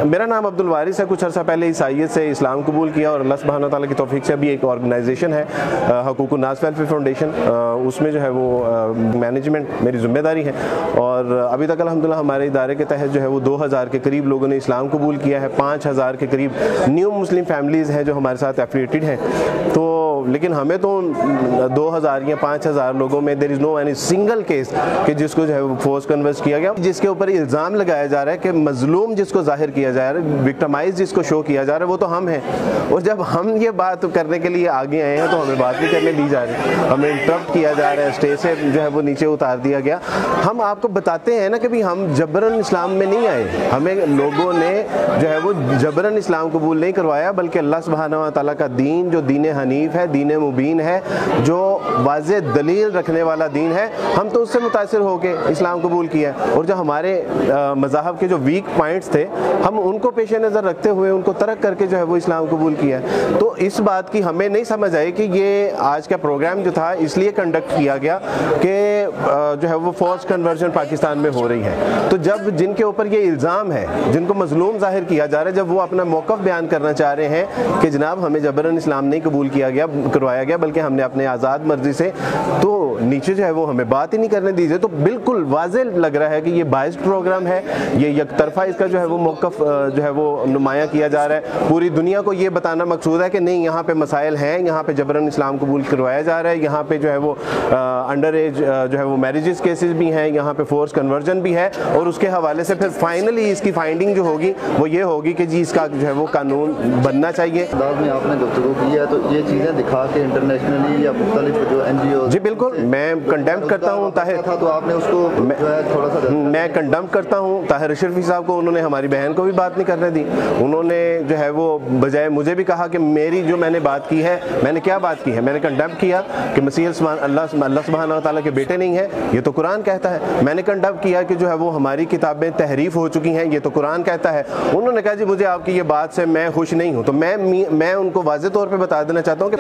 मेरा नाम अब्दुल वारिस है। कुछ अर्सा पहले ईसाइयत से इस्लाम कबूल किया और अल्लाह सुब्हानहू तआला की तौफीक से अभी एक ऑर्गेनाइजेशन है हकूक़ुन नास वेलफेयर फाउंडेशन, उसमें जो है वो मैनेजमेंट मेरी ज़िम्मेदारी है। और अभी तक अल्हम्दुलिल्लाह हमारे इदारे के तहत जो है वो 2000 के करीब लोगों ने इस्लाम कबूल किया है। 5000 के करीब न्यू मुस्लिम फैमिलीज़ हैं जो हमारे साथ एफिलिएटेड हैं। तो लेकिन हमें तो 2000 या 5000 लोगों में there is no any single case कि जिसको जो है वो फोर्स कन्वर्ट किया गया, जिसके ऊपर इल्ज़ाम लगाया जा रहा है कि मजलूम जिसको जाहिर किया जा रहा है, विक्टिमाइज जिसको शो किया जा रहा है, वो तो हम हैं। और जब हम ये बात करने के लिए आगे आए हैं तो हमें बात नहीं करने दी जा रही, हमें इंटरप्ट किया जा रहा है, स्टेज से जो है वो नीचे उतार दिया गया। हम आपको बताते हैं ना कि भाई हम जबरन इस्लाम में नहीं आए, हमें लोगों ने जो है वो जबरन इस्लाम कबूल नहीं करवाया, बल्कि अल्लाह सुब्हानहू तआला का दीन जो दीन हनीफ है, दीन मुबीन है, जो वाज़े दलील रखने वाला दीन है, हम तो उससे मुतासिर होकर इस्लाम कबूल किया। और जो हमारे मज़ाहब के जो वीक पॉइंट्स थे, हम उनको पेश नज़र रखते हुए उनको तर्क करके जो है वो इस्लाम कबूल किया। तो इस बात की हमें नहीं समझ आई कि ये आज का प्रोग्राम जो था इसलिए कंडक्ट किया गया कि जो है वो फोर्स कन्वर्जन पाकिस्तान में हो रही है। तो जब जिनके ऊपर ये इल्ज़ाम है, जिनको मजलूम जाहिर किया जा रहा है, जब वो अपना मौक़िफ़ बयान करना चाह रहे हैं कि जनाब हमें जबरन इस्लाम नहीं कबूल करवाया गया बल्कि हमने अपने आज़ाद मर्जी से, तो नीचे जो है वो हमें बात ही नहीं करने दीजिए। तो बिल्कुल वाज़ेह लग रहा है कि ये बाइस्ड प्रोग्राम है, ये यकतरफा इसका जो है वो मौक़िफ़ जो है वो नुमाया किया जा रहा है। पूरी दुनिया को ये बताना मकसूद है कि नहीं, यहाँ पे मसाइल हैं, यहाँ पे जबरन इस्लाम कबूल करवाया जा रहा है, यहाँ पे जो है वो अंडर एज जो है वो मैरिजेस केसेस भी हैं, यहाँ पे फोर्स कन्वर्जन भी है। और उसके हवाले से फिर फाइनली इसकी फाइंडिंग जो होगी वो ये होगी कि जी इसका जो है वो कानून बनना चाहिए। में आपने गुफ्तगू की है तो ये चीज़ें दिखा के इंटरनेशनली या मुख्तलिफ जो NGO, जी बिल्कुल मैं कंडेम करता हूँ ताहिर था, तो आपने उसको जो है थोड़ा सा मैं कंडेम करता हूँ ताहिर अशरफी साहब को। उन्होंने हमारी बहन को भी बात नहीं करने दी, उन्होंने जो है वो बजाय मुझे भी कहा कि मेरी जो मैंने बात की है, मैंने क्या बात की है, मैंने कंडेम किया कि मसीह अल्लाह सुब्हानहू तआला के बेटे नहीं है, ये तो कुरान कहता है। मैंने कंडेम किया कि जो है वो हमारी किताबें तहरीफ हो चुकी हैं, ये तो कुरान कहता है। उन्होंने कहा जी मुझे आपकी ये बात से मैं खुश नहीं हूँ। तो मैं उनको वाज़ेह तौर पर बता देना चाहता हूँ कि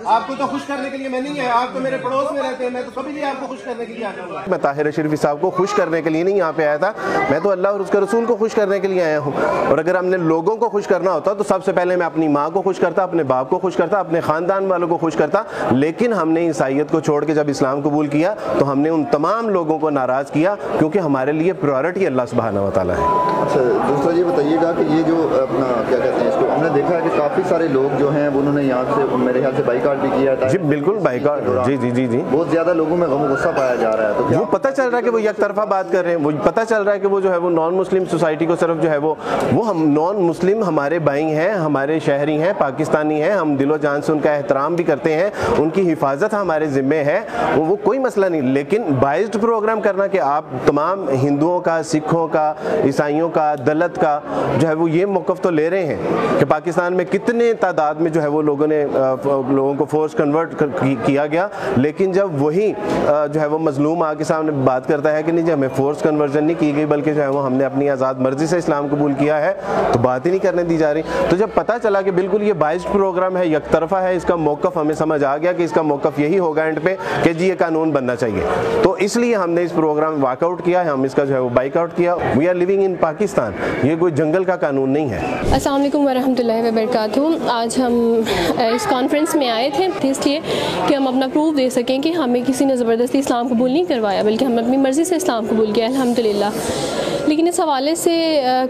आपको तो खुश करने के लिए मैं नहीं आया, आप तो मेरे पड़ोस में रहते हैं, मैं तो कभी नहीं आपको खुश करने के लिए आता हूँ। मैं ताहिर अशरफी साहब को खुश करने के लिए नहीं यहाँ पे आया था, मैं तो अल्लाह और उसके रसूल को खुश करने के लिए आया हूँ। और अगर हमने लोगों को खुश करना होता तो सबसे पहले मैं अपनी माँ को खुश करता, अपने बाप को खुश करता, अपने ख़ानदान वालों को खुश करता। लेकिन हमने ईसाइयत को छोड़ के जब इस्लाम कबूल किया तो हमने उन तमाम लोगों को नाराज़ किया, क्योंकि हमारे लिए प्रायोरिटी अल्लाह सुब्हानहू तआला है। अच्छा, दूसरा ये बताइएगा कि ये जो अपना क्या कहते हैं इसको, हमने देखा है कि काफ़ी सारे लोग जो हैं उन्होंने यहाँ से मेरे ख्याल से बाइकाट भी किया था। जी बिल्कुल बाइकाट, जी जी जी जी बहुत ज़्यादा लोगों में गम गुस्सा पाया जा रहा है। तो वो पता चल रहा है कि वो एक तरफा बात कर रहे हैं, वो पता चल रहा है कि वो जो है वो नॉन मुस्लिम सोसाइटी को सिर्फ जो है वो हम नॉन मुस्लिम हमारे भाई हैं, हमारे शहरी हैं, पाकिस्तानी हैं, हम दिलो जान से उनका एहतराम भी करते हैं, उनकी हिफाजत हमारे ज़िम्मे है, वो कोई मसला नहीं। लेकिन बाइस्ड प्रोग्राम करना कि आप तमाम हिंदुओं का, सिखों का, ईसाइयों का, दलित का जो है वो ये मौक़िफ़ तो ले रहे हैं कि पाकिस्तान में कितने तादाद में जो है वो लोगों को फोर्स कन्वर्ट किया गया। लेकिन जब वही जो है वो मजलूम आके सामने बात करता है कि नहीं जी हमें फोर्स कन्वर्जन नहीं की गई बल्कि जो है वो हमने अपनी आज़ाद मर्जी से इस्लाम कबूल किया है, तो बात ही नहीं करने दी जा रही। तो जब पता चला कि बिल्कुल ये बाइस्ड प्रोग्राम है, एक तरफा है, इसका मौक़िफ़ हमें समझ आ गया कि इसका मौक़िफ़ यही होगा एंड पे कि जी ये कानून बनना चाहिए, तो इसलिए हमने इस प्रोग्राम में वॉकआउट किया है, हम इसका जो है वो बाइकआउट किया। We are living in Pakistan, ये कोई जंगल का कानून नहीं है। अस्सलाम वालेकुम वरहमतुल्लाहि वबरकातुहू। आज हम इस कॉन्फ्रेंस में आए थे इसलिए कि हम अपना प्रूफ दे सकें कि हमें किसी ने ज़बरदस्ती इस्लाम कबूल नहीं करवाया, बल्कि हमने अपनी मर्ज़ी से इस्लाम कबूल किया अल्हम्दुलिल्लाह। लेकिन इस हवाले से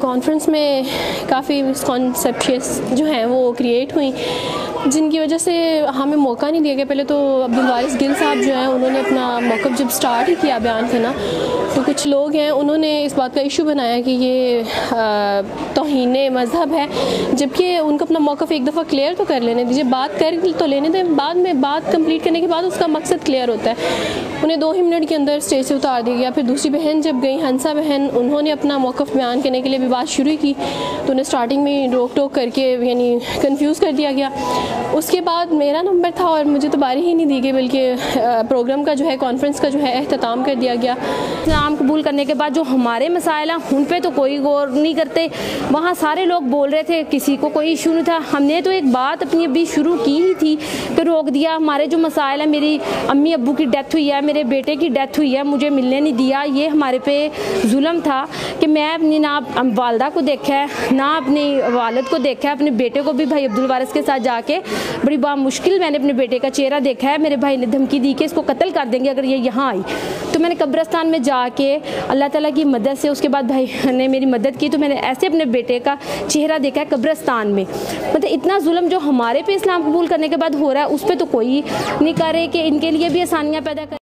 कॉन्फ्रेंस में काफ़ी मिसकॉन्सेप्शंस जो हैं वो क्रिएट हुई, जिनकी वजह से हमें मौका नहीं दिया गया। पहले तो अब्दुल वारिस गिल साहब जो हैं उन्होंने अपना मौक़िफ़ जब स्टार्ट ही किया बयान करना, तो कुछ लोग हैं उन्होंने इस बात का इशू बनाया कि ये तौहीन मज़हब है, जबकि उनको अपना मौक़िफ़ एक दफ़ा क्लियर तो कर लेने दीजिए, बात कर तो लेने दें, बाद में बात कंप्लीट करने के बाद उसका मकसद क्लियर होता है। उन्हें 2 ही मिनट के अंदर स्टेज से उतार दिया गया। फिर दूसरी बहन जब गई, हंसा बहन, उन्होंने अपना मौक़िफ़ बयान करने के लिए भी बात शुरू की, तो उन्हें स्टार्टिंग में रोक टोक करके यानी कंफ्यूज कर दिया गया। उसके बाद मेरा नंबर था और मुझे तो बारी ही नहीं दी गई, बल्कि प्रोग्राम का जो है, कॉन्फ्रेंस का जो है एहतमाम कर दिया गया। इस्लाम कबूल करने के बाद जो हमारे मसाइल हैं उन पे तो कोई गौर नहीं करते। वहाँ सारे लोग बोल रहे थे, किसी को कोई इशू नहीं था। हमने तो एक बात अपनी अभी शुरू की ही थी, फिर रोक दिया। हमारे जो मसाइल हैं, मेरी अम्मी अम्मी अब्बू की डेथ हुई है, मेरे बेटे की डेथ हुई है, मुझे मिलने नहीं दिया। ये हमारे पे जुल्म था कि मैं अपनी ना वालदा को देखा है ना अपनी वालिद को देखा है। अपने बेटे को भी भाई अब्दुल वारिस के साथ जाके बड़ी मुश्किल मैंने अपने बेटे का चेहरा देखा है। मेरे भाई ने धमकी दी कि इसको कत्ल कर देंगे अगर ये यहाँ आई। तो मैंने कब्रिस्तान में जाके अल्लाह ताला की मदद से उसके बाद भाई ने मेरी मदद की, तो मैंने ऐसे अपने बेटे का चेहरा देखा है कब्रिस्तान में। मतलब इतना जुल्म जो हमारे पे इस्लाम कबूल करने के बाद हो रहा है उस पर तो कोई नहीं करे कि इनके लिए भी आसानियाँ पैदा कर।